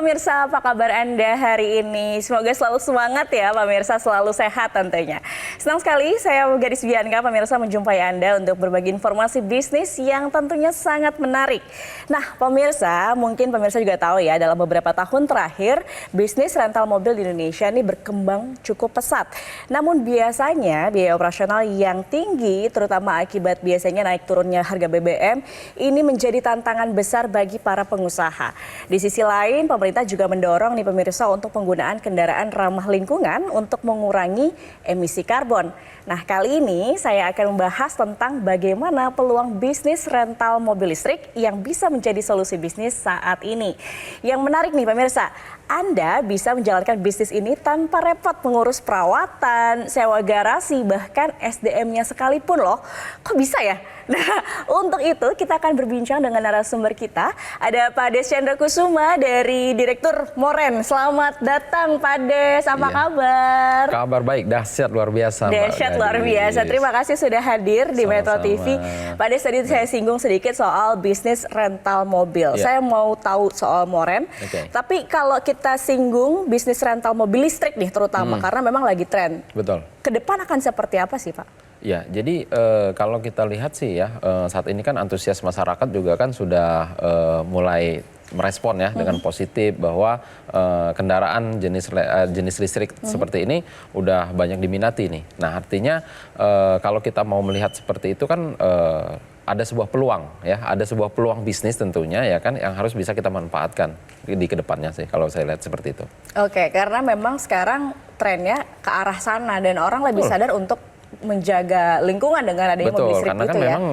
pemirsa, apa kabar Anda hari ini? Semoga selalu semangat ya pemirsa, selalu sehat tentunya. Senang sekali saya Gadis Bianca pemirsa menjumpai Anda untuk berbagi informasi bisnis yang tentunya sangat menarik. Nah pemirsa, mungkin pemirsa juga tahu ya dalam beberapa tahun terakhir bisnis rental mobil di Indonesia ini berkembang cukup pesat. Namun biasanya biaya operasional yang tinggi terutama akibat biasanya naik turunnya harga BBM ini menjadi tantangan besar bagi para pengusaha. Di sisi lain, pemerintah juga mendorong nih pemirsa untuk penggunaan kendaraan ramah lingkungan untuk mengurangi emisi karbon. Nah, kali ini saya akan membahas tentang bagaimana peluang bisnis rental mobil listrik yang bisa menjadi solusi bisnis saat ini. Yang menarik nih pemirsa, Anda bisa menjalankan bisnis ini tanpa repot mengurus perawatan, sewa garasi, bahkan SDM-nya sekalipun loh. Kok bisa ya? Nah, untuk itu kita akan berbincang dengan narasumber kita. Ada Pak Des Chandra Kusuma dari Direktur Moren. Selamat datang Pak Des, apa kabar? Kabar baik, dahsyat luar biasa. Dahsyat luar biasa. Terima kasih sudah hadir di Metro TV. Pak Des, tadi saya singgung sedikit soal bisnis rental mobil. Saya mau tahu soal Moren. Tapi kalau kita singgung bisnis rental mobil listrik nih terutama, karena memang lagi tren. Betul. Ke depan akan seperti apa sih Pak? Ya, jadi kalau kita lihat sih ya, saat ini kan antusias masyarakat juga kan sudah mulai merespon ya dengan positif bahwa kendaraan jenis listrik seperti ini udah banyak diminati nih. Nah, artinya kalau kita mau melihat seperti itu kan ada sebuah peluang ya, ada sebuah peluang bisnis tentunya ya kan yang harus bisa kita manfaatkan di kedepannya sih kalau saya lihat seperti itu. Oke, karena memang sekarang trennya ke arah sana dan orang lebih sadar untuk menjaga lingkungan dengan adanya mobil listrik karena itu kan ya. memang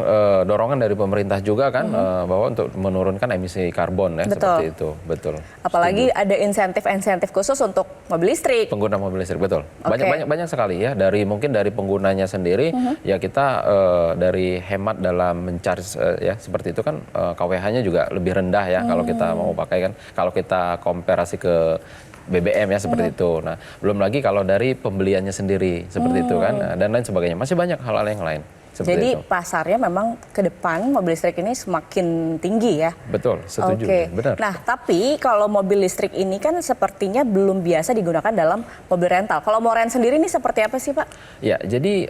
dorongan dari pemerintah juga kan bahwa untuk menurunkan emisi karbon ya seperti itu. Betul. Apalagi ada insentif-insentif khusus untuk mobil listrik. Pengguna mobil listrik, betul. Banyak sekali ya, mungkin dari penggunanya sendiri ya kita dari hemat dalam mencharge ya seperti itu kan KWH-nya juga lebih rendah ya kalau kita mau pakai kan. Kalau kita komparasi ke BBM ya seperti itu. Nah, belum lagi kalau dari pembeliannya sendiri seperti itu kan dan lain sebagainya. Masih banyak hal-hal yang lain. Jadi pasarnya memang ke depan mobil listrik ini semakin tinggi ya. Betul, setuju. Benar. Nah, tapi kalau mobil listrik ini kan sepertinya belum biasa digunakan dalam mobil rental. Kalau Moren sendiri ini seperti apa sih Pak? Ya, jadi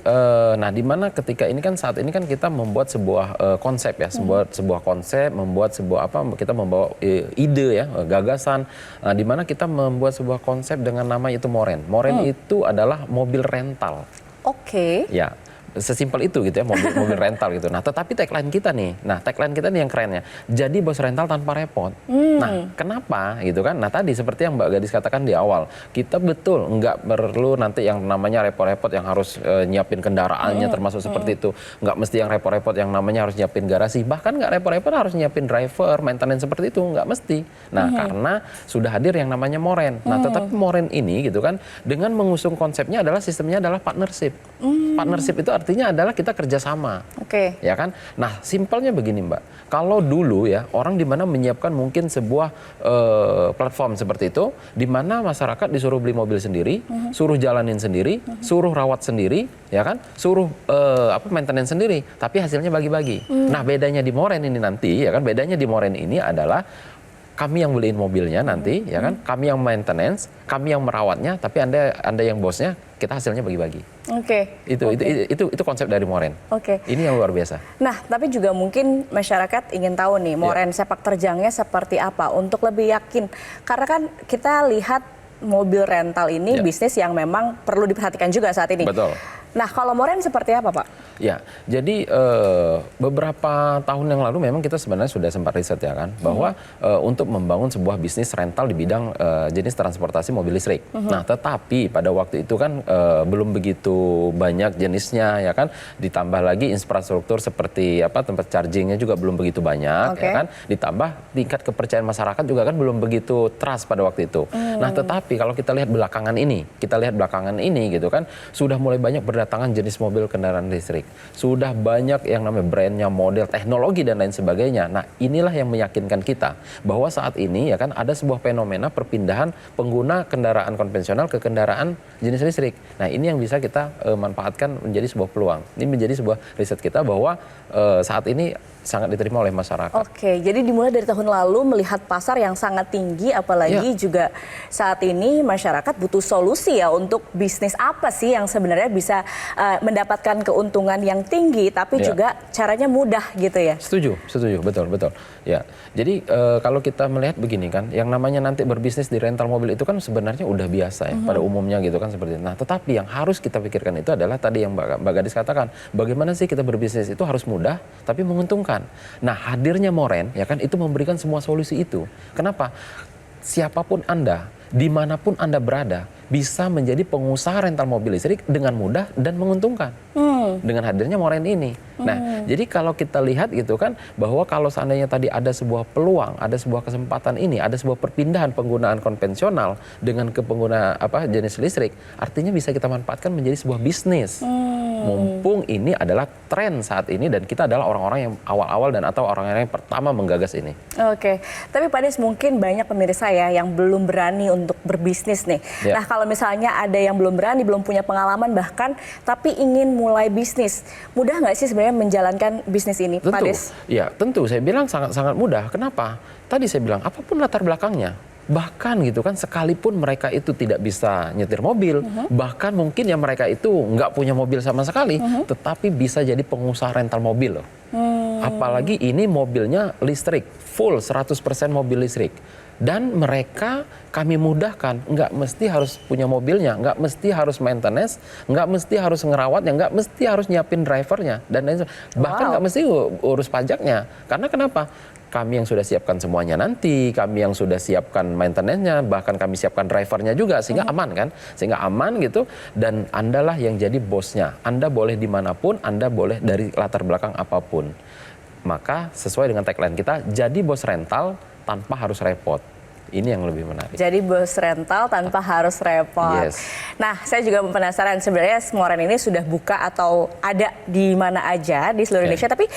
nah di mana ketika ini kan saat ini kan kita membuat sebuah konsep ya, sebuah konsep, membuat sebuah kita membawa ide ya, gagasan. Nah, di mana kita membuat sebuah konsep dengan nama itu Moren. Moren itu adalah mobil rental. Oke. Ya. Sesimpel itu gitu ya, mobil rental gitu. Nah, tetapi tagline kita nih yang kerennya. Jadi bos rental tanpa repot. Nah, kenapa gitu kan? Nah, tadi seperti yang Mbak Gadis katakan di awal, kita betul nggak perlu nanti yang namanya repot-repot yang harus nyiapin kendaraannya termasuk seperti itu. Nggak mesti yang repot-repot yang namanya harus nyiapin garasi. Bahkan nggak repot-repot harus nyiapin driver, maintenance seperti itu. Nggak mesti. Nah, karena sudah hadir yang namanya Moren. Nah, tetapi Moren ini gitu kan, dengan mengusung konsepnya adalah sistemnya adalah partnership. Partnership itu artinya adalah kita kerjasama, ya kan? Nah, simpelnya begini Mbak, kalau dulu ya orang di mana menyiapkan mungkin sebuah platform seperti itu, di mana masyarakat disuruh beli mobil sendiri, suruh jalanin sendiri, suruh rawat sendiri, ya kan? Suruh maintenance sendiri, tapi hasilnya bagi-bagi. Nah, bedanya di Moren ini nanti, ya kan? Bedanya di Moren ini adalah kami yang beliin mobilnya nanti, ya kan? Kami yang maintenance, kami yang merawatnya, tapi anda yang bosnya, kita hasilnya bagi-bagi. Itu konsep dari Moren. Ini yang luar biasa. Nah, tapi juga mungkin masyarakat ingin tahu nih, Moren sepak terjangnya seperti apa untuk lebih yakin. Karena kan kita lihat mobil rental ini bisnis yang memang perlu diperhatikan juga saat ini. Betul. Nah, kalau Moren seperti apa, Pak? Ya, jadi beberapa tahun yang lalu memang kita sebenarnya sudah sempat riset ya kan, bahwa untuk membangun sebuah bisnis rental di bidang jenis transportasi mobil listrik. Nah, tetapi pada waktu itu kan belum begitu banyak jenisnya ya kan, ditambah lagi infrastruktur seperti tempat chargingnya juga belum begitu banyak ya kan, ditambah tingkat kepercayaan masyarakat juga kan belum begitu trust pada waktu itu. Nah, tetapi kalau kita lihat belakangan ini gitu kan, sudah mulai banyak berdatangan jenis mobil kendaraan listrik. Sudah banyak yang namanya brandnya, model, teknologi dan lain sebagainya. Nah, inilah yang meyakinkan kita bahwa saat ini ya kan ada sebuah fenomena perpindahan pengguna kendaraan konvensional ke kendaraan jenis listrik. Nah, ini yang bisa kita manfaatkan menjadi sebuah peluang. Ini menjadi sebuah riset kita bahwa saat ini sangat diterima oleh masyarakat. Oke, jadi dimulai dari tahun lalu melihat pasar yang sangat tinggi, apalagi juga saat ini masyarakat butuh solusi ya untuk bisnis apa sih yang sebenarnya bisa mendapatkan keuntungan yang tinggi, tapi juga caranya mudah gitu ya. Setuju, betul. Ya, jadi kalau kita melihat begini kan, yang namanya nanti berbisnis di rental mobil itu kan sebenarnya udah biasa ya pada umumnya gitu kan seperti itu. Nah, tetapi yang harus kita pikirkan itu adalah tadi yang Mbak Gadis katakan, bagaimana sih kita berbisnis itu harus mudah tapi menguntungkan. Nah, hadirnya Moren ya kan itu memberikan semua solusi itu. Kenapa? Siapapun Anda, dimanapun Anda berada, bisa menjadi pengusaha rental mobil listrik dengan mudah dan menguntungkan. Dengan hadirnya Moren ini. Nah, jadi kalau kita lihat gitu kan, bahwa kalau seandainya tadi ada sebuah peluang, ada sebuah kesempatan ini, ada sebuah perpindahan penggunaan konvensional dengan ke pengguna jenis listrik, artinya bisa kita manfaatkan menjadi sebuah bisnis. Mumpung ini adalah tren saat ini dan kita adalah orang-orang yang awal-awal dan atau orang-orang yang pertama menggagas ini. Oke, tapi Pak Des mungkin banyak pemirsa ya yang belum berani untuk berbisnis nih. Nah, kalau misalnya ada yang belum berani, belum punya pengalaman bahkan, tapi ingin mulai bisnis, mudah nggak sih sebenarnya menjalankan bisnis ini, Pak Des? Ya, tentu. Saya bilang sangat-sangat mudah. Kenapa? Tadi saya bilang, apapun latar belakangnya. Bahkan gitu kan, sekalipun mereka itu tidak bisa nyetir mobil, bahkan mungkin ya mereka itu nggak punya mobil sama sekali, tetapi bisa jadi pengusaha rental mobil loh. Apalagi ini mobilnya listrik, full 100% mobil listrik. Dan mereka kami mudahkan, nggak mesti harus punya mobilnya, nggak mesti harus maintenance, nggak mesti harus ngerawatnya, nggak mesti harus nyiapin drivernya, dan lain sebagainya. Bahkan nggak mesti urus pajaknya. Karena kenapa? Kami yang sudah siapkan semuanya nanti, kami yang sudah siapkan maintenance-nya, bahkan kami siapkan drivernya juga, sehingga aman kan? Sehingga aman gitu, dan Andalah yang jadi bosnya. Anda boleh dimanapun, Anda boleh dari latar belakang apapun. Maka sesuai dengan tagline kita, jadi bos rental tanpa harus repot. Ini yang lebih menarik. Jadi bos rental tanpa harus repot. Yes. Nah, saya juga penasaran sebenarnya Moren ini sudah buka atau ada di mana aja di seluruh Indonesia. Tapi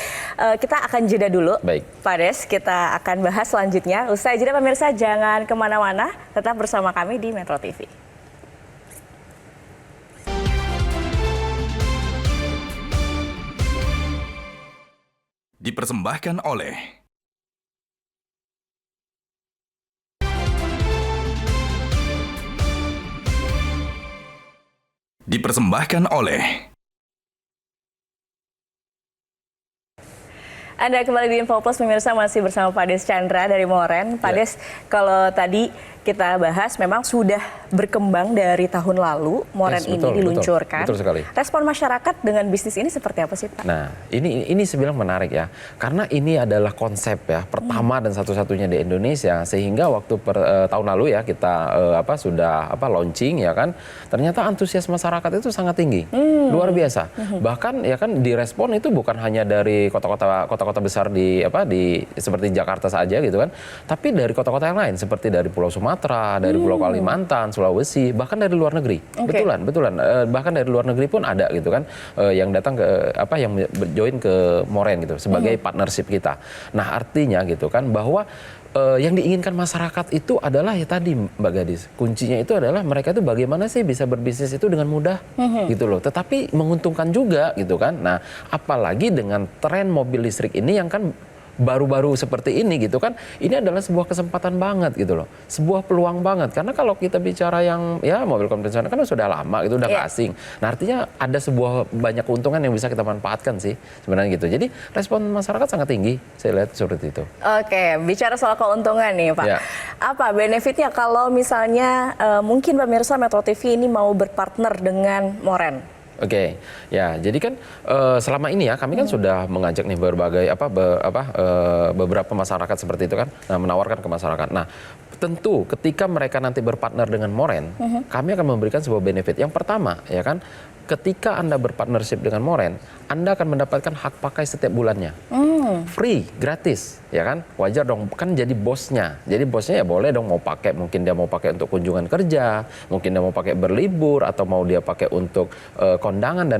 kita akan jeda dulu. Baik. Pak Des, kita akan bahas selanjutnya. Usai jeda pemirsa, jangan kemana-mana. Tetap bersama kami di Metro TV. Dipersembahkan oleh Anda kembali di Info Plus, pemirsa, masih bersama Pak Des Chandra dari Moren. Pak Des, kalau tadi kita bahas memang sudah berkembang dari tahun lalu, Moren ini diluncurkan. Betul sekali. Respon masyarakat dengan bisnis ini seperti apa sih, Pak? Nah, ini sebilang menarik ya. Karena ini adalah konsep ya, pertama dan satu-satunya di Indonesia. Sehingga waktu tahun lalu ya kita sudah launching ya kan, ternyata antusias masyarakat itu sangat tinggi. Luar biasa. Bahkan ya kan direspon itu bukan hanya dari kota-kota besar di seperti Jakarta saja gitu kan, tapi dari kota-kota yang lain seperti dari Pulau Sumatera, dari Pulau Kalimantan, Sulawesi, bahkan dari luar negeri. Betulan. Bahkan dari luar negeri pun ada gitu kan, yang datang ke yang join ke Moren gitu sebagai partnership kita. Nah, artinya gitu kan bahwa yang diinginkan masyarakat itu adalah ya tadi Mbak Gadis, kuncinya itu adalah mereka itu bagaimana sih bisa berbisnis itu dengan mudah gitu loh, tetapi menguntungkan juga gitu kan. Nah, apalagi dengan tren mobil listrik ini yang kan baru-baru seperti ini gitu kan, ini adalah sebuah kesempatan banget gitu loh, sebuah peluang banget. Karena kalau kita bicara yang ya mobil konvensional kan sudah lama gitu, udah nggak asing. Nah, artinya ada sebuah banyak keuntungan yang bisa kita manfaatkan sih sebenarnya gitu. Jadi respon masyarakat sangat tinggi, saya lihat seperti itu. Oke, bicara soal keuntungan nih Pak, apa benefitnya kalau misalnya mungkin pemirsa Metro TV ini mau berpartner dengan Moren? Oke, ya jadi kan selama ini ya kami kan sudah mengajak nih berbagai beberapa masyarakat seperti itu kan, menawarkan ke masyarakat. Nah, tentu ketika mereka nanti berpartner dengan Moren, kami akan memberikan sebuah benefit. Yang pertama ya kan, ketika Anda berpartnership dengan Moren, Anda akan mendapatkan hak pakai setiap bulannya. Free, gratis, ya kan? Wajar dong, kan jadi bosnya. Jadi bosnya ya boleh dong mau pakai, mungkin dia mau pakai untuk kunjungan kerja, mungkin dia mau pakai berlibur, atau mau dia pakai untuk kondangan dan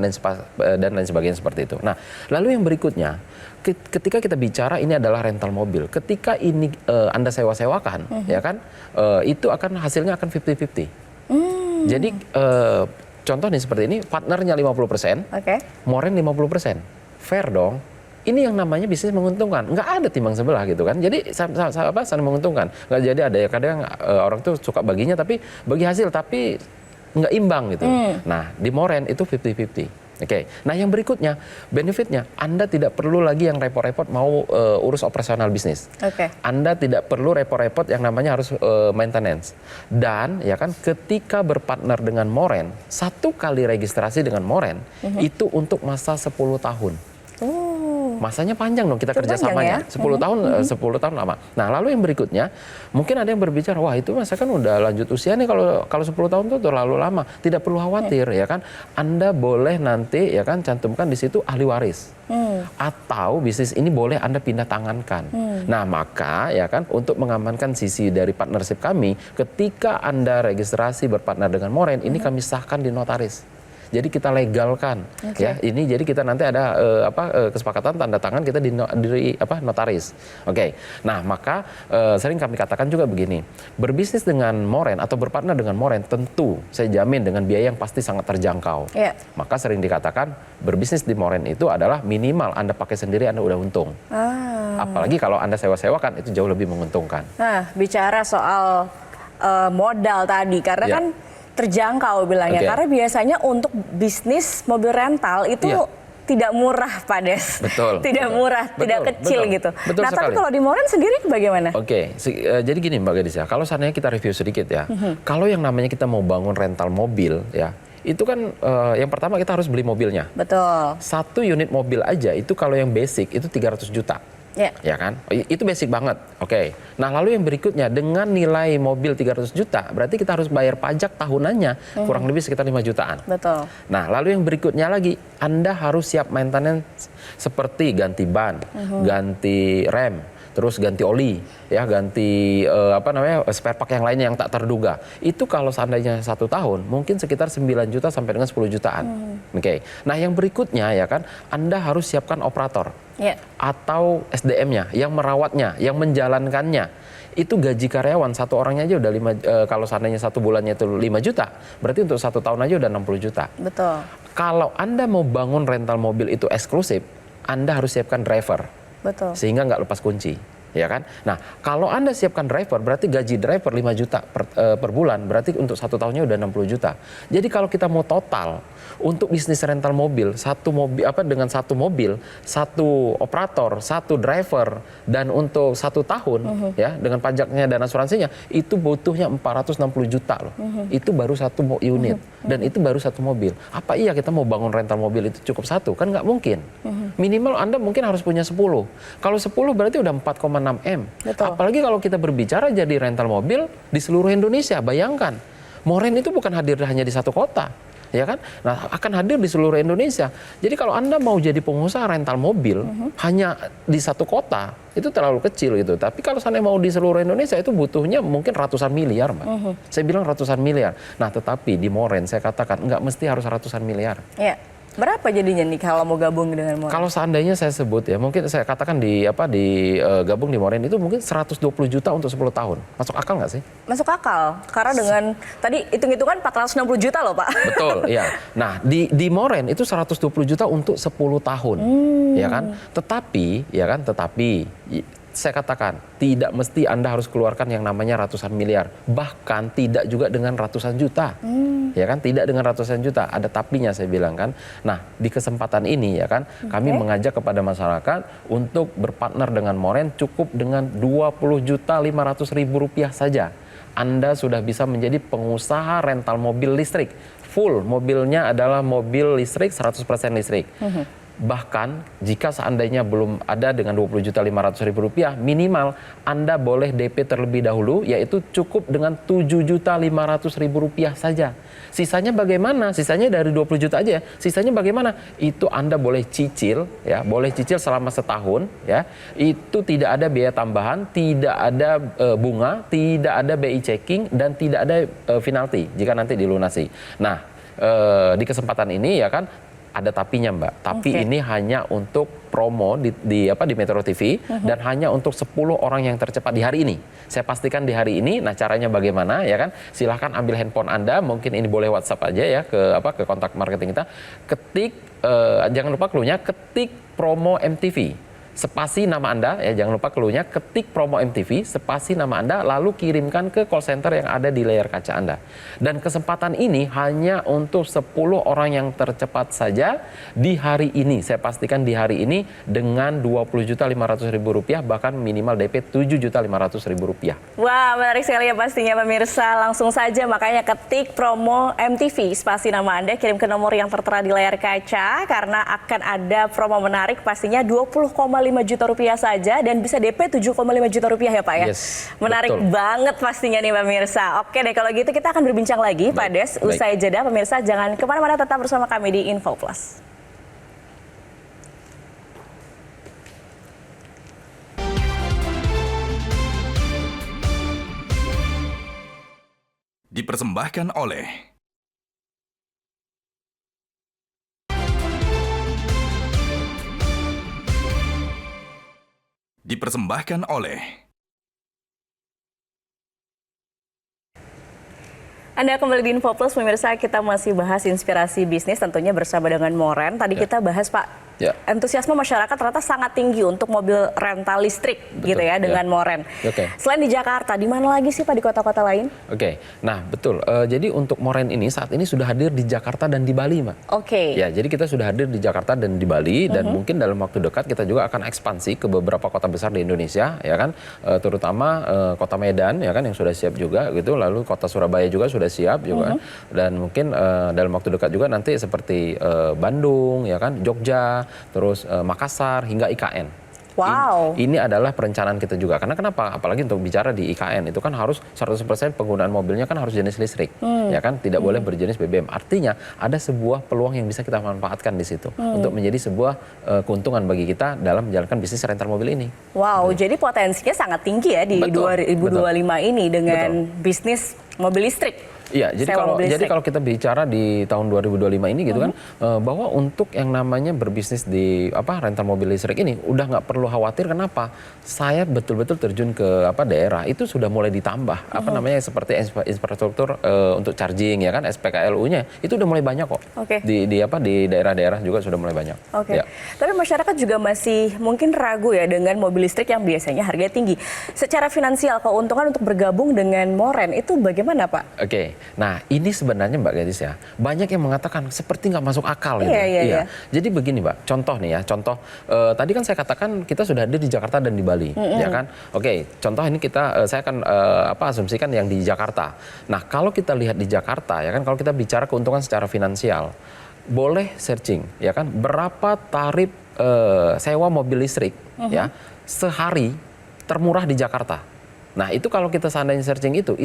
lain sebagainya seperti itu. Nah, lalu yang berikutnya, ketika kita bicara ini adalah rental mobil, ketika ini Anda sewa-sewakan, ya kan, itu akan hasilnya akan 50-50. Jadi contoh nih seperti ini, partnernya 50%, Moren 50%. Fair dong. ini yang namanya bisnis menguntungkan. Nggak ada timbang sebelah gitu kan. Jadi saling menguntungkan. Nggak jadi ada ya kadang orang tuh suka baginya tapi bagi hasil tapi nggak imbang gitu. Nah di Moren itu 50-50. Oke, nah yang berikutnya, benefitnya, Anda tidak perlu lagi yang repot-repot mau urus operasional bisnis. Oke. Anda tidak perlu repot-repot yang namanya harus maintenance. Dan ya kan, ketika berpartner dengan Moren, 1 kali registrasi dengan Moren, itu untuk masa 10 tahun. Masanya panjang dong kita kerjasamanya. Ya? 10 tahun, 10 tahun lama. Nah lalu yang berikutnya, mungkin ada yang berbicara, wah itu masa kan udah lanjut usia nih kalau 10 tahun itu terlalu lama. Tidak perlu khawatir ya kan. Anda boleh nanti ya kan cantumkan di situ ahli waris. Atau bisnis ini boleh Anda pindah tangankan. Nah maka ya kan untuk mengamankan sisi dari partnership kami, ketika Anda registrasi berpartner dengan Moren, ini kami sahkan di notaris. Jadi kita legalkan, ya. Ini jadi kita nanti ada kesepakatan tanda tangan kita di notaris. Oke. Nah maka sering kami katakan juga begini, berbisnis dengan Moren atau berpartner dengan Moren tentu saya jamin dengan biaya yang pasti sangat terjangkau. Yeah. Maka sering dikatakan berbisnis di Moren itu adalah minimal Anda pakai sendiri Anda udah untung. Apalagi kalau Anda sewa-sewakan itu jauh lebih menguntungkan. Nah bicara soal modal tadi karena kan terjangkau bilangnya, karena biasanya untuk bisnis mobil rental itu tidak murah Pak Des. Betul. Tidak murah, tidak kecil gitu. Betul nah sekali. tapi kalau di Moren sendiri bagaimana? Jadi gini Mbak Gadis ya, kalau seandainya kita review sedikit ya, kalau yang namanya kita mau bangun rental mobil ya, itu kan yang pertama kita harus beli mobilnya. Betul. 1 unit mobil aja itu kalau yang basic itu 300 juta. Ya kan? Itu basic banget. Oke. Nah, lalu yang berikutnya dengan nilai mobil 300 juta, berarti kita harus bayar pajak tahunannya kurang lebih sekitar 5 jutaan. Betul. Nah, lalu yang berikutnya lagi, Anda harus siap maintenance seperti ganti ban, ganti rem, terus ganti oli, ya ganti spare part yang lainnya yang tak terduga. Itu kalau seandainya 1 tahun mungkin sekitar 9 juta sampai dengan 10 jutaan. Oke. Nah yang berikutnya ya kan, Anda harus siapkan operator atau SDM-nya yang merawatnya, yang menjalankannya. Itu gaji karyawan 1 orangnya aja udah 5, kalau seandainya 1 bulannya itu 5 juta, berarti untuk 1 tahun aja udah 60 juta. Betul. Kalau Anda mau bangun rental mobil itu eksklusif, Anda harus siapkan driver. Betul. Sehingga nggak lepas kunci, ya kan? Nah, kalau Anda siapkan driver, berarti gaji driver 5 juta per bulan, berarti untuk 1 tahunnya udah 60 juta. Jadi kalau kita mau total untuk bisnis rental mobil, dengan 1 mobil, 1 operator, 1 driver, dan untuk 1 tahun, ya dengan pajaknya dan asuransinya, itu butuhnya 460 juta loh. Itu baru 1 unit, dan itu baru 1 mobil. Apa iya kita mau bangun rental mobil itu cukup 1? Kan nggak mungkin. Minimal Anda mungkin harus punya 10. Kalau 10 berarti udah 4,6 M. Betul. Apalagi kalau kita berbicara jadi rental mobil di seluruh Indonesia, bayangkan. Moren itu bukan hadir hanya di 1 kota. Ya kan? Nah, akan hadir di seluruh Indonesia. Jadi kalau Anda mau jadi pengusaha rental mobil hanya di 1 kota, itu terlalu kecil gitu. Tapi kalau seandainya mau di seluruh Indonesia itu butuhnya mungkin ratusan miliar, Mbak. Saya bilang ratusan miliar. Nah, tetapi di Moren saya katakan nggak mesti harus ratusan miliar. Iya. Berapa jadinya nih kalau mau gabung dengan Moren? Kalau seandainya saya sebut ya, mungkin saya katakan gabung di Moren itu mungkin 120 juta untuk 10 tahun. Masuk akal nggak sih? Masuk akal. Karena dengan tadi hitung-hitungan 460 juta loh, Pak. Betul, ya. Nah, di Moren itu 120 juta untuk 10 tahun. Ya kan? Tetapi saya katakan, tidak mesti Anda harus keluarkan yang namanya ratusan miliar. Bahkan tidak juga dengan ratusan juta. Ya kan, tidak dengan ratusan juta. Ada tapinya saya bilang kan. Nah, di kesempatan ini ya kan, kami mengajak kepada masyarakat untuk berpartner dengan Moren cukup dengan 20.500.000 rupiah saja. Anda sudah bisa menjadi pengusaha rental mobil listrik. Full mobilnya adalah mobil listrik, 100% listrik. Bahkan jika seandainya belum ada dengan 20.500.000 rupiah, minimal Anda boleh DP terlebih dahulu, yaitu cukup dengan 7.500.000 rupiah saja. Sisanya bagaimana? Sisanya dari 20 juta aja ya. Sisanya bagaimana? Itu Anda boleh cicil, ya, boleh cicil selama setahun, ya. Itu tidak ada biaya tambahan, tidak ada bunga, tidak ada BI checking, dan tidak ada penalti jika nanti dilunasi. Nah, di kesempatan ini ya kan, ada tapinya Mbak. Tapi Oke. ini hanya untuk promo di Metro TV dan hanya untuk 10 orang yang tercepat di hari ini. Saya pastikan di hari ini. Nah, caranya bagaimana ya kan? Silahkan ambil handphone Anda, mungkin ini boleh WhatsApp aja ya ke kontak marketing kita. Ketik jangan lupa clue-nya, ketik promo MTV. Spasi nama Anda, ya jangan lupa clue-nya, ketik promo MTV, spasi nama Anda, lalu kirimkan ke call center yang ada di layar kaca Anda. Dan kesempatan ini hanya untuk 10 orang yang tercepat saja di hari ini. Saya pastikan di hari ini dengan Rp20.500.000, bahkan minimal DP Rp7.500.000. Wah, menarik sekali ya pastinya pemirsa. Langsung saja makanya ketik promo MTV, spasi nama Anda, kirim ke nomor yang tertera di layar kaca, karena akan ada promo menarik pastinya Rp20,5 juta saja dan bisa DP Rp7,5 juta ya Pak ya. Yes, menarik betul. banget pastinya nih pemirsa. Oke deh, kalau gitu kita akan berbincang lagi Pak Des usai jeda. Pemirsa jangan kemana-mana, tetap bersama kami di Info Plus. Dipersembahkan oleh Anda kembali di Info Plus, pemirsa. Kita masih bahas inspirasi bisnis tentunya bersama dengan Moren. Tadi kita bahas Pak, antusiasme masyarakat ternyata sangat tinggi untuk mobil rental listrik. Betul, gitu ya dengan Moren. Selain di Jakarta, di mana lagi sih Pak di kota-kota lain? Nah betul. Jadi untuk Moren ini saat ini sudah hadir di Jakarta dan di Bali, Mbak. Ya, jadi kita sudah hadir di Jakarta dan di Bali dan mungkin dalam waktu dekat kita juga akan ekspansi ke beberapa kota besar di Indonesia, ya kan? Terutama kota Medan, ya kan, yang sudah siap juga gitu. Lalu kota Surabaya juga sudah siap juga. Dan mungkin dalam waktu dekat juga nanti seperti Bandung, ya kan, Jogja, terus Makassar hingga IKN. Wow. Ini adalah perencanaan kita juga. Karena kenapa? Apalagi untuk bicara di IKN itu kan harus 100% penggunaan mobilnya kan harus jenis listrik, ya kan? Tidak boleh berjenis BBM. Artinya ada sebuah peluang yang bisa kita manfaatkan di situ untuk menjadi sebuah keuntungan bagi kita dalam menjalankan bisnis rental mobil ini. Wow, jadi potensinya sangat tinggi ya di 2025 ini dengan bisnis mobil listrik. Iya, jadi kalau kita bicara di tahun 2025 ini gitu kan, bahwa untuk yang namanya berbisnis di rental mobil listrik ini udah nggak perlu khawatir. Kenapa? Saya betul-betul terjun ke daerah itu sudah mulai ditambah seperti infrastruktur untuk charging, ya kan, SPKLU-nya itu udah mulai banyak kok. Di daerah-daerah juga sudah mulai banyak. Ya. Tapi masyarakat juga masih mungkin ragu ya dengan mobil listrik yang biasanya harganya tinggi. Secara finansial keuntungan untuk bergabung dengan Moren itu bagaimana Pak? Nah, ini sebenarnya Mbak Gadis ya, banyak yang mengatakan seperti nggak masuk akal gitu. Iya. Jadi begini Mbak, contoh nih ya, tadi kan saya katakan kita sudah hadir di Jakarta dan di Bali, ya kan? Contoh ini saya akan asumsikan yang di Jakarta. Nah, kalau kita lihat di Jakarta, ya kan, kalau kita bicara keuntungan secara finansial, boleh searching, ya kan, berapa tarif sewa mobil listrik, ya, sehari termurah di Jakarta. Nah, itu kalau kita seandainya searching itu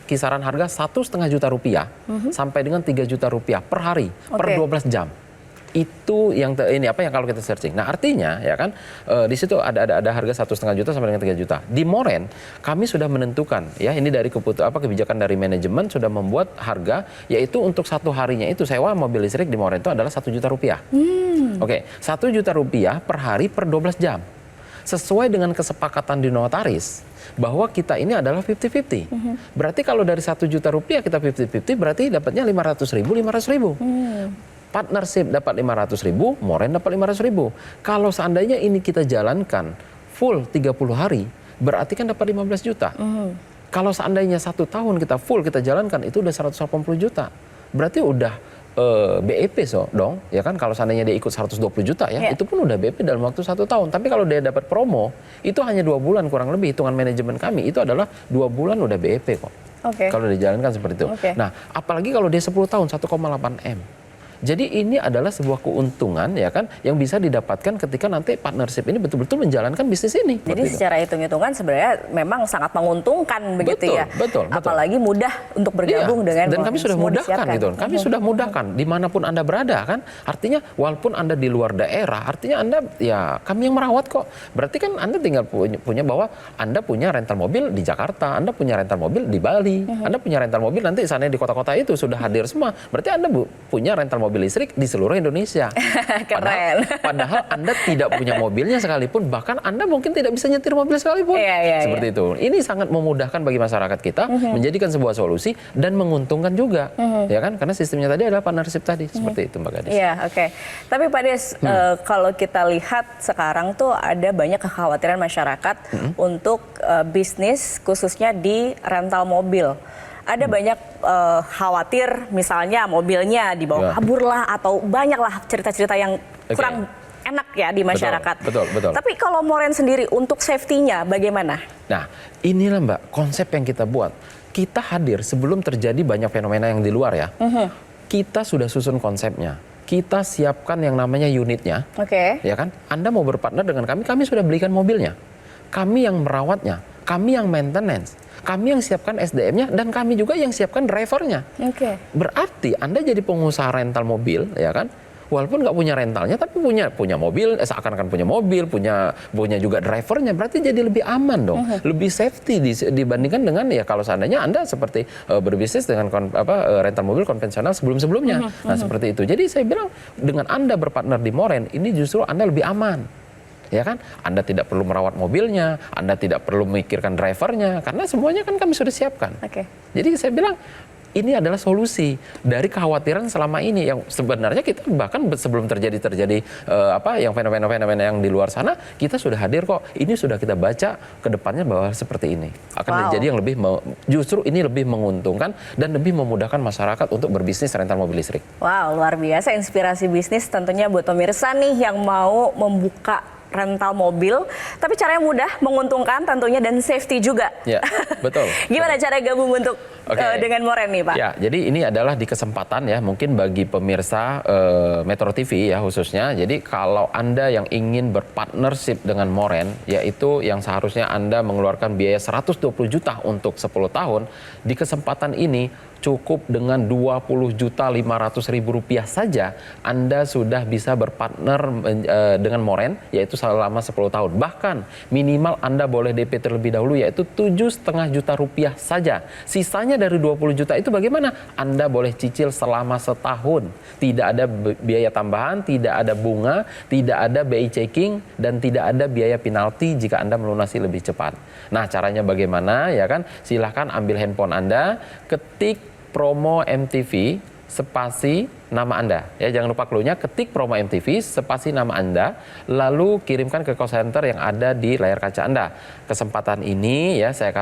kisaran harga Rp1,5 juta sampai dengan Rp3 juta per hari per 12 jam. Itu yang kalau kita searching. Nah, artinya ya kan di situ ada harga Rp1,5 juta sampai dengan Rp3 juta. Di Moren kami sudah menentukan, ya, ini dari kebijakan dari manajemen sudah membuat harga, yaitu untuk satu harinya itu sewa mobil listrik di Moren itu adalah Rp1 juta. Rp1 juta per hari per 12 jam. Sesuai dengan kesepakatan di notaris bahwa kita ini adalah 50-50. Berarti kalau dari Rp1 juta kita 50-50, berarti dapatnya Rp500.000. Partnership dapat Rp500.000, Moren dapat Rp500.000. Kalau seandainya ini kita jalankan full 30 hari, berarti kan dapat Rp15 juta. Kalau seandainya 1 tahun kita jalankan, itu udah Rp180 juta. Berarti udah BEP dong, ya kan, kalau seandainya dia ikut 120 juta ya, itu pun udah BEP dalam waktu 1 tahun. Tapi kalau dia dapat promo, itu hanya 2 bulan kurang lebih, hitungan manajemen kami itu adalah 2 bulan udah BEP kok. Kalau dijalankan seperti itu. Nah, apalagi kalau dia 10 tahun 1,8 M. Jadi ini adalah sebuah keuntungan, ya kan, yang bisa didapatkan ketika nanti partnership ini betul-betul menjalankan bisnis ini. Jadi secara hitung-hitungan sebenarnya memang sangat menguntungkan begitu ya. Betul. Apalagi mudah untuk bergabung dengan dan kami sudah mudahkan gitu. Kami sudah mudahkan dimanapun Anda berada kan. Artinya walaupun Anda di luar daerah, artinya Anda ya kami yang merawat kok. Berarti kan Anda tinggal punya bahwa Anda punya rental mobil di Jakarta, Anda punya rental mobil di Bali, Anda punya rental mobil nanti sana di kota-kota itu sudah hadir semua. Berarti Anda punya rental mobil mobil listrik di seluruh Indonesia. Keren. Padahal Anda tidak punya mobilnya sekalipun, bahkan Anda mungkin tidak bisa nyetir mobil sekalipun. Seperti itu. Ini sangat memudahkan bagi masyarakat kita, menjadikan sebuah solusi dan menguntungkan juga, ya kan? Karena sistemnya tadi adalah partnership tadi, seperti itu, Mbak Gadis. Iya, oke. Tapi Pak Des, kalau kita lihat sekarang tuh ada banyak kekhawatiran masyarakat untuk bisnis khususnya di rental mobil. Ada banyak khawatir misalnya mobilnya dibawa kabur lah, atau banyak lah cerita-cerita yang kurang enak ya di masyarakat. Betul. Tapi kalau Moren sendiri untuk safety-nya bagaimana? Nah, inilah Mbak konsep yang kita buat. Kita hadir sebelum terjadi banyak fenomena yang di luar ya. Kita sudah susun konsepnya. Kita siapkan yang namanya unitnya. Ya kan? Anda mau berpartner dengan kami sudah belikan mobilnya. Kami yang merawatnya, kami yang maintenance, kami yang siapkan SDM-nya, dan kami juga yang siapkan drivernya. Berarti Anda jadi pengusaha rental mobil, ya kan? Walaupun nggak punya rentalnya, tapi punya mobil, seakan-akan punya mobil, punya juga drivernya, berarti jadi lebih aman dong, lebih safety dibandingkan dengan ya kalau seandainya Anda seperti berbisnis dengan rental mobil konvensional sebelum-sebelumnya. Nah seperti itu. Jadi saya bilang dengan Anda berpartner di Moren, ini justru Anda lebih aman. Ya kan, Anda tidak perlu merawat mobilnya, Anda tidak perlu memikirkan drivernya, karena semuanya kan kami sudah siapkan. Jadi saya bilang ini adalah solusi dari kekhawatiran selama ini yang sebenarnya kita bahkan sebelum terjadi yang fenomena-fenomena yang di luar sana, kita sudah hadir kok. Ini sudah kita baca ke depannya bahwa seperti ini akan menjadi yang justru ini lebih menguntungkan dan lebih memudahkan masyarakat untuk berbisnis rental mobil listrik. Wow, luar biasa inspirasi bisnis tentunya buat pemirsa nih yang mau membuka rental mobil, tapi caranya mudah, menguntungkan tentunya, dan safety juga. Ya, betul. Gimana cara gabung untuk dengan Moren nih, Pak? Ya, jadi ini adalah di kesempatan ya, mungkin bagi pemirsa Metro TV ya khususnya. Jadi kalau Anda yang ingin berpartnership dengan Moren, yaitu yang seharusnya Anda mengeluarkan biaya 120 juta untuk 10 tahun, di kesempatan ini cukup dengan 20.500.000 rupiah saja Anda sudah bisa berpartner dengan Moren, yaitu selama 10 tahun. Bahkan minimal Anda boleh DP terlebih dahulu, yaitu 7,5 juta rupiah saja. Sisanya dari 20 juta itu bagaimana? Anda boleh cicil selama setahun. Tidak ada biaya tambahan, tidak ada bunga, tidak ada BI checking, dan tidak ada biaya penalti jika Anda melunasi lebih cepat. Nah, caranya bagaimana? Ya kan? Silahkan ambil handphone Anda, ketik promo MTV spasi nama Anda. Ya, jangan lupa clue-nya, ketik promo MTV spasi nama Anda, lalu kirimkan ke call center yang ada di layar kaca Anda. Kesempatan ini ya saya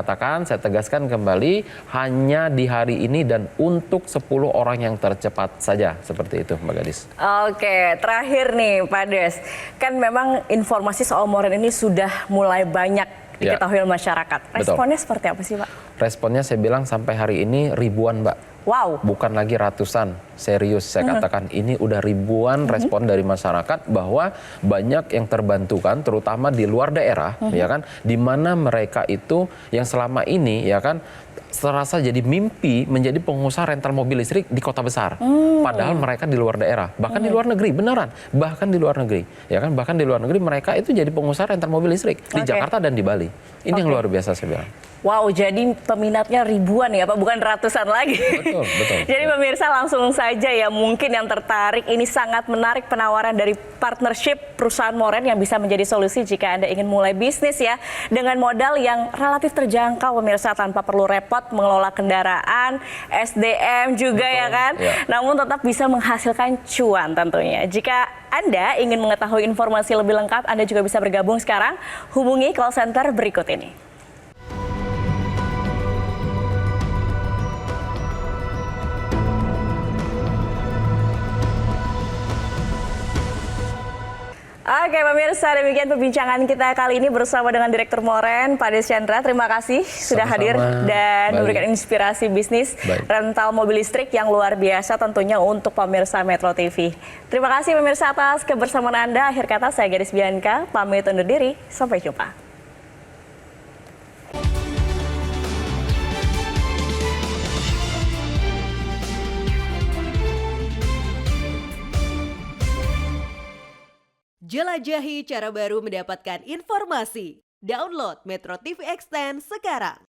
tegaskan kembali, hanya di hari ini dan untuk 10 orang yang tercepat saja. Seperti itu, Mbak Gadis. Oke, terakhir nih Pak Des. Kan memang informasi soal Moren ini sudah mulai banyak diketahui oleh masyarakat. Responnya seperti apa sih, Pak? Responnya saya bilang sampai hari ini ribuan, Mbak. Wow. Bukan lagi ratusan, serius saya katakan. Ini udah ribuan respon dari masyarakat bahwa banyak yang terbantukan, terutama di luar daerah, ya kan, di mana mereka itu yang selama ini, ya kan, serasa jadi mimpi menjadi pengusaha rental mobil listrik di kota besar. Padahal mereka di luar daerah, bahkan di luar negeri, beneran, bahkan di luar negeri, ya kan, bahkan di luar negeri mereka itu jadi pengusaha rental mobil listrik di Jakarta dan di Bali. Ini yang luar biasa saya bilang. Wow, jadi peminatnya ribuan ya Pak, bukan ratusan lagi. Betul. Jadi pemirsa langsung saja ya, mungkin yang tertarik, ini sangat menarik penawaran dari partnership perusahaan Moren yang bisa menjadi solusi jika Anda ingin mulai bisnis ya, dengan modal yang relatif terjangkau pemirsa, tanpa perlu repot mengelola kendaraan, SDM juga ya kan, namun tetap bisa menghasilkan cuan tentunya. Jika Anda ingin mengetahui informasi lebih lengkap, Anda juga bisa bergabung sekarang, hubungi call center berikut ini. Oke pemirsa, demikian perbincangan kita kali ini bersama dengan Direktur Moren, Pak Des Chandra. Terima kasih sudah hadir dan memberikan inspirasi bisnis rental mobil listrik yang luar biasa tentunya untuk pemirsa Metro TV. Terima kasih pemirsa atas kebersamaan Anda. Akhir kata saya Gadis Bianca, pamit undur diri. Sampai jumpa. Jelajahi cara baru mendapatkan informasi. Download Metro TV Extend sekarang.